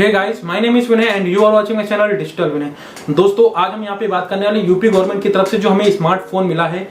Hey guys, my name is Vinay and you are watching my channel digital Vinay. दोस्तों, आज हम यहाँ पे बात करने वाले यूपी गवर्नमेंट की तरफ से जो हमें स्मार्टफोन मिला है,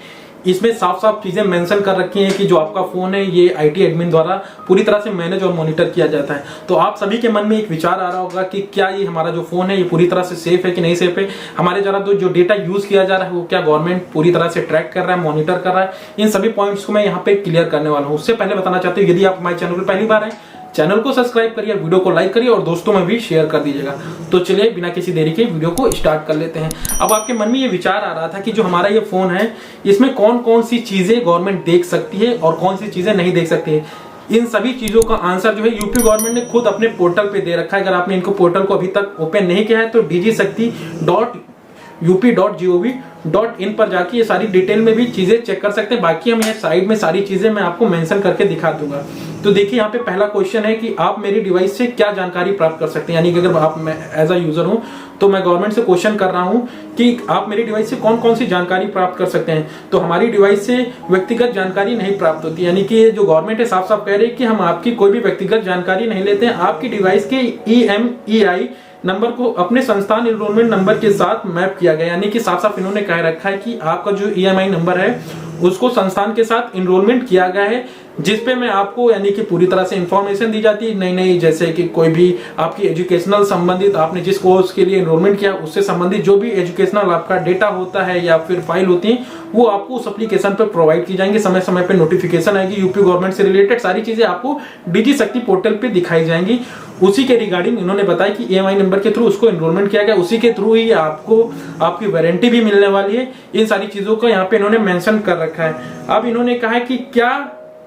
इसमें साफ साफ चीजें मेंशन कर रखी हैं कि जो आपका फोन है ये आईटी एडमिन द्वारा पूरी तरह से मैनेज और मॉनिटर किया जाता है। तो आप सभी के मन में एक विचार आ रहा होगा कि क्या ये हमारा जो फोन है ये पूरी तरह से सेफ है कि नहीं सेफ है, हमारे जरा जो डेटा यूज किया जा रहा है वो क्या गवर्नमेंट पूरी तरह से ट्रैक कर रहा है, मॉनिटर कर रहा है। इन सभी पॉइंट्स को मैं यहाँ पे क्लियर करने वाला हूँ। उससे पहले बताना चाहते हूँ, यदि आप हमारे चैनल पर पहली बार है, चैनल को सब्सक्राइब करिए, वीडियो को लाइक करिए और दोस्तों में भी शेयर कर दीजिएगा। तो चलिए बिना किसी देरी के वीडियो को स्टार्ट कर लेते हैं। अब आपके मन में ये विचार आ रहा था कि जो हमारा ये फोन है इसमें कौन कौन सी चीजें गवर्नमेंट देख सकती है और कौन सी चीजें नहीं देख सकती है। इन सभी चीजों का आंसर जो है यूपी गवर्नमेंट ने खुद अपने पोर्टल पे दे रखा है। अगर आपने इनको पोर्टल को अभी तक ओपन नहीं किया है तो dgshakti.up.gov.in पर जाके ये सारी डिटेल में भी चीजें चेक कर सकते हैं। बाकी हम यहाँ साइड में सारी चीजें मैं आपको मेंशन करके दिखा दूंगा। तो देखिए, यहाँ पे पहला क्वेश्चन है कि आप मेरी डिवाइस से क्या जानकारी प्राप्त कर सकते हैं। यानी कि अगर आप मैं एज अ यूजर हूं तो मैं गवर्नमेंट से क्वेश्चन कर रहा हूं कि आप मेरी डिवाइस से कौन कौन सी जानकारी प्राप्त कर सकते हैं। तो हमारी डिवाइस से व्यक्तिगत जानकारी नहीं प्राप्त होती। यानी कि जो गवर्नमेंट है साफ साफ कह रही है कि हम आपकी कोई भी व्यक्तिगत जानकारी नहीं लेते हैं। आपकी डिवाइस के EMEI नंबर को अपने संस्थान एनरोलमेंट नंबर के साथ मैप किया गया। यानी कि साफ साफ इन्होंने कह रखा है कि आपका जो EMI नंबर है उसको संस्थान के साथ एनरोलमेंट किया गया है, जिसपे मैं आपको यानी कि पूरी तरह से इंफॉर्मेशन दी जाती है। नई जैसे कि कोई भी आपकी एजुकेशनल संबंधित आपने जिस कोर्स के लिए एनरोलमेंट किया उससे संबंधित जो भी एजुकेशनल आपका डेटा होता है या फिर फाइल होती है वो आपको उस एप्लीकेशन पर प्रोवाइड की जाएंगे। समय समय पे नोटिफिकेशन आएगी, यूपी गवर्नमेंट से रिलेटेड सारी चीजें आपको डिजी शक्ति पोर्टल पे दिखाई जाएंगी। उसी के रिगार्डिंग इन्होंने बताया कि EMI नंबर के थ्रू उसको एनरोलमेंट किया गया, उसी के थ्रू ही आपको आपकी वारंटी भी मिलने वाली है। इन सारी चीजों को यहाँ पे इन्होंने मेंशन कर रखा है। अब इन्होंने कहा है कि क्या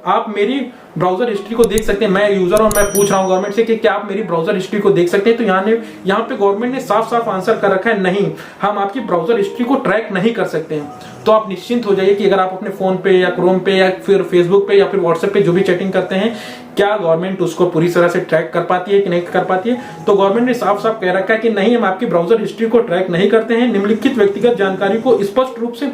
आप मेरी ब्राउजर हिस्ट्री को देख सकते हैं। मैं यूजर और मैं पूछ रहा हूं गवर्नमेंट से कि क्या आप मेरी ब्राउजर हिस्ट्री को देख सकते हैं। तो यहाँ पे गवर्नमेंट ने साफ साफ आंसर कर रखा है, नहीं, हम आपकी ब्राउजर हिस्ट्री को ट्रैक नहीं कर सकते हैं। तो आप निश्चिंत हो जाइए कि अगर आप अपने फोन पे या क्रोम पे या फिर फेसबुक पे या फिर व्हाट्सएप पे जो भी चैटिंग करते हैं, क्या गवर्नमेंट उसको पूरी तरह से ट्रैक कर पाती है कि नहीं कर पाती है। तो गवर्नमेंट ने साफ साफ कह रखा है कि नहीं, हम आपकी ब्राउजर हिस्ट्री को ट्रैक नहीं करते हैं। निम्नलिखित व्यक्तिगत जानकारी को स्पष्ट रूप से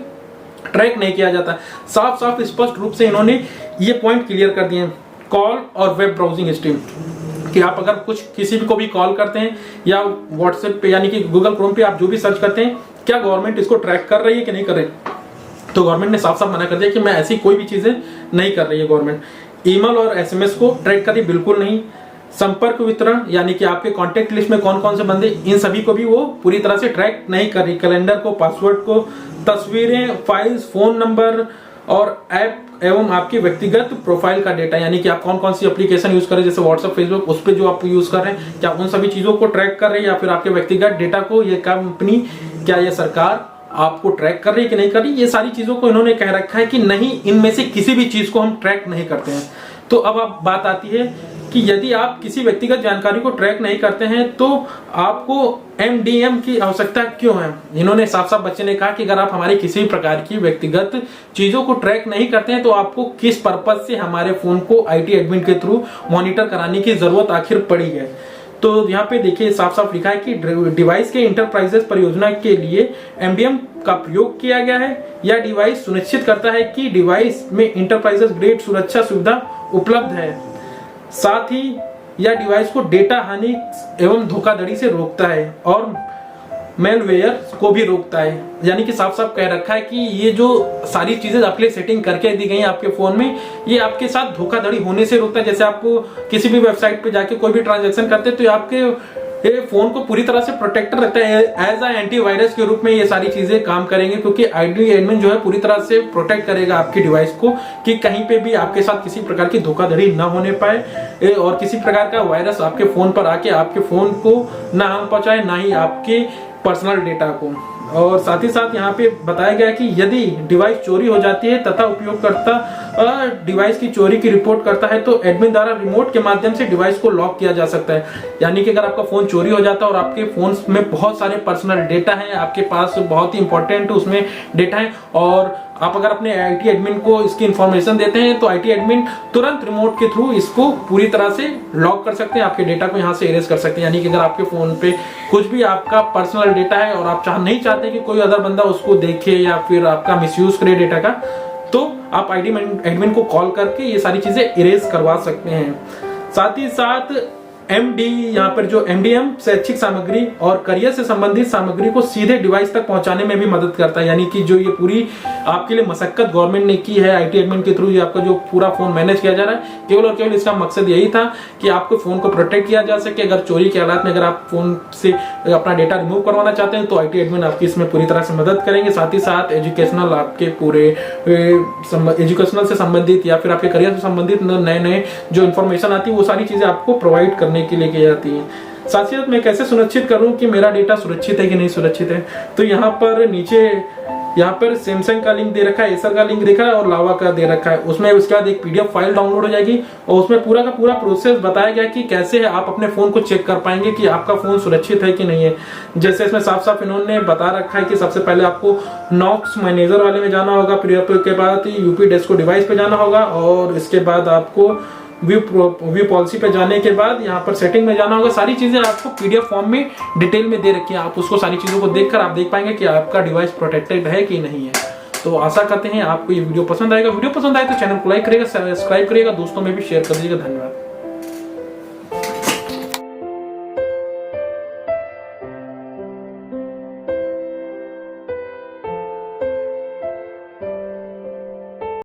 ट्रैक नहीं किया जाता। साफ साफ स्पष्ट रूप से इन्होंने ये पॉइंट क्लियर कर दिए। कॉल और वेब ब्राउजिंग हिस्ट्री, कि आप अगर कुछ किसी भी को भी कॉल करते हैं या व्हाट्सएप पे यानी कि गूगल क्रोम पे आप जो भी सर्च करते हैं, क्या गवर्नमेंट इसको ट्रैक कर रही है कि नहीं कर रही। तो गवर्नमेंट ने साफ साफ मना कर दिया कि मैं ऐसी कोई भी चीजें नहीं कर रही है गवर्नमेंट। ईमेल और SMS को ट्रैक कर रही बिल्कुल नहीं। संपर्क वितरण यानी कि आपके कॉन्टेक्ट लिस्ट में कौन कौन से बंदे, इन सभी को भी वो पूरी तरह से ट्रैक नहीं कर रही। कैलेंडर को, पासवर्ड को, तस्वीरें, फाइल्स, फोन नंबर और ऐप एवं आपकी व्यक्तिगत प्रोफाइल का डेटा, यानी कि आप कौन कौन सी एप्लीकेशन यूज कर रहे हैं जैसे व्हाट्सएप, फेसबुक, उस पर जो आप यूज कर रहे हैं, क्या उन सभी चीजों को ट्रैक कर रहे हैं या फिर आपके व्यक्तिगत डेटा को ये कंपनी, क्या ये सरकार आपको ट्रैक कर रही है कि नहीं कर रही। ये सारी चीजों को इन्होंने कह रखा है कि नहीं, इनमें से किसी भी चीज को हम ट्रैक नहीं करते हैं। तो अब बात आती है कि यदि आप किसी व्यक्तिगत जानकारी को ट्रैक नहीं करते हैं तो आपको MDM की आवश्यकता क्यों है। इन्होंने साफ साफ बच्चे ने कहा कि अगर आप हमारी किसी भी प्रकार की व्यक्तिगत चीजों को ट्रैक नहीं करते हैं तो आपको किस पर्पज से हमारे फोन को IT एडमिन के थ्रू मॉनिटर कराने की जरूरत आखिर पड़ी है। तो यहाँ पे देखिए साफ साफ लिखा है कि डिवाइस के इंटरप्राइजेस परियोजना के लिए MDM का प्रयोग किया गया है। यह डिवाइस सुनिश्चित करता है कि डिवाइस में इंटरप्राइजेस ग्रेड सुरक्षा सुविधा उपलब्ध है। साथ ही यह डिवाइस को डेटा हानि एवं धोखाधड़ी से रोकता है और मेलवेयर को भी रोकता है। यानी कि साफ साफ कह रखा है कि ये जो सारी चीजें आपके लिए सेटिंग करके दी गई हैं आपके फोन में, ये आपके साथ धोखाधड़ी होने से रोकता है। जैसे आपको किसी भी वेबसाइट पे जाके कोई भी ट्रांजैक्शन करते हैं तो आपके ये फोन को पूरी तरह से प्रोटेक्टर रखता है। एज अ एंटीवायरस के रूप में ये सारी चीजें काम करेंगे, क्योंकि आईटी एडमिन जो है पूरी तरह से प्रोटेक्ट करेगा आपकी डिवाइस को कि कहीं पे भी आपके साथ किसी प्रकार की धोखाधड़ी ना होने पाए और किसी प्रकार का वायरस आपके फोन पर आके आपके फोन को ना हार्म पहुंचाए, ना ही आपके पर्सनल डेटा को। और साथ ही साथ यहाँ पे बताया गया कि यदि डिवाइस चोरी हो जाती है तथा उपयोगकर्ता डिवाइस की चोरी की रिपोर्ट करता है तो एडमिन द्वारा रिमोट के माध्यम से डिवाइस को लॉक किया जा सकता है। यानी कि अगर आपका फोन चोरी हो जाता है और आपके फोन में बहुत सारे पर्सनल डेटा है, आपके पास बहुत ही इंपॉर्टेंट उसमें डेटा है और आप अगर अपने IT एडमिन को इसकी इंफॉर्मेशन देते हैं तो IT एडमिन तुरंत रिमोट के थ्रू इसको पूरी तरह से लॉक कर सकते हैं, आपके डेटा को यहाँ से इरेज कर सकते हैं। यानी कि अगर आपके फोन पे कुछ भी आपका पर्सनल डेटा है और आप नहीं चाहते कि कोई अदर बंदा उसको देखे या फिर आपका मिसयूज करे डेटा का, तो आप एडमिन को कॉल करके ये सारी चीजें इरेज करवा सकते हैं। साथ ही साथ MD यहाँ पर जो MDM शैक्षिक सामग्री और करियर से संबंधित सामग्री को सीधे डिवाइस तक पहुंचाने में भी मदद करता है। यानी कि जो ये पूरी आपके लिए मशक्कत गवर्नमेंट ने की है IT एडमिन के थ्रू, ये आपका जो पूरा फोन मैनेज किया जा रहा है, केवल और केवल इसका मकसद यही था कि आपको फोन को प्रोटेक्ट किया जा सके। अगर चोरी के हालात में अगर आप फोन से अपना डेटा रिमूव करवाना चाहते हैं तो IT एडमिन आपकी इसमें पूरी तरह से मदद करेंगे। साथ ही साथ एजुकेशनल आपके पूरे एजुकेशनल से संबंधित या फिर आपके करियर से संबंधित नए नए जो इन्फॉर्मेशन आती है वो सारी चीजें आपको प्रोवाइड करने के लिए की जाती है। साथ ही साथ मैं कैसे सुनिश्चित करूं कि मेरा डेटा सुरक्षित है कि नहीं सुरक्षित है, तो यहाँ पर नीचे यहाँ पर सैमसंग का लिंक दे रखा है, एसर का लिंक दे रखा है और लावा का दे रखा है। उसमें उसके बाद एक PDF फाइल डाउनलोड हो जाएगी और उसमें पूरा का पूरा प्रोसेस बताया गया कि कैसे आप अपने फोन को चेक कर पाएंगे कि आपका फोन सुरक्षित है कि नहीं है। जैसे इसमें साफ साफ इन्होंने बता रखा है कि सबसे पहले आपको नॉक्स मैनेजर वाले में जाना होगा, फिर के बाद यूपी डेस्को डिवाइस पे जाना होगा और इसके बाद आपको व्यू पॉलिसी पे जाने के बाद यहाँ पर सेटिंग में जाना होगा। सारी चीजें आपको PDF फॉर्म में डिटेल में दे रखी है। आप उसको सारी चीजों को देखकर आप देख पाएंगे कि आपका डिवाइस प्रोटेक्टेड है कि नहीं है। तो आशा करते हैं आपको ये वीडियो पसंद आएगा। वीडियो पसंद आए तो चैनल को लाइक करिएगा, सब्सक्राइब करिएगा, दोस्तों में भी शेयर कर दीजिएगा। धन्यवाद।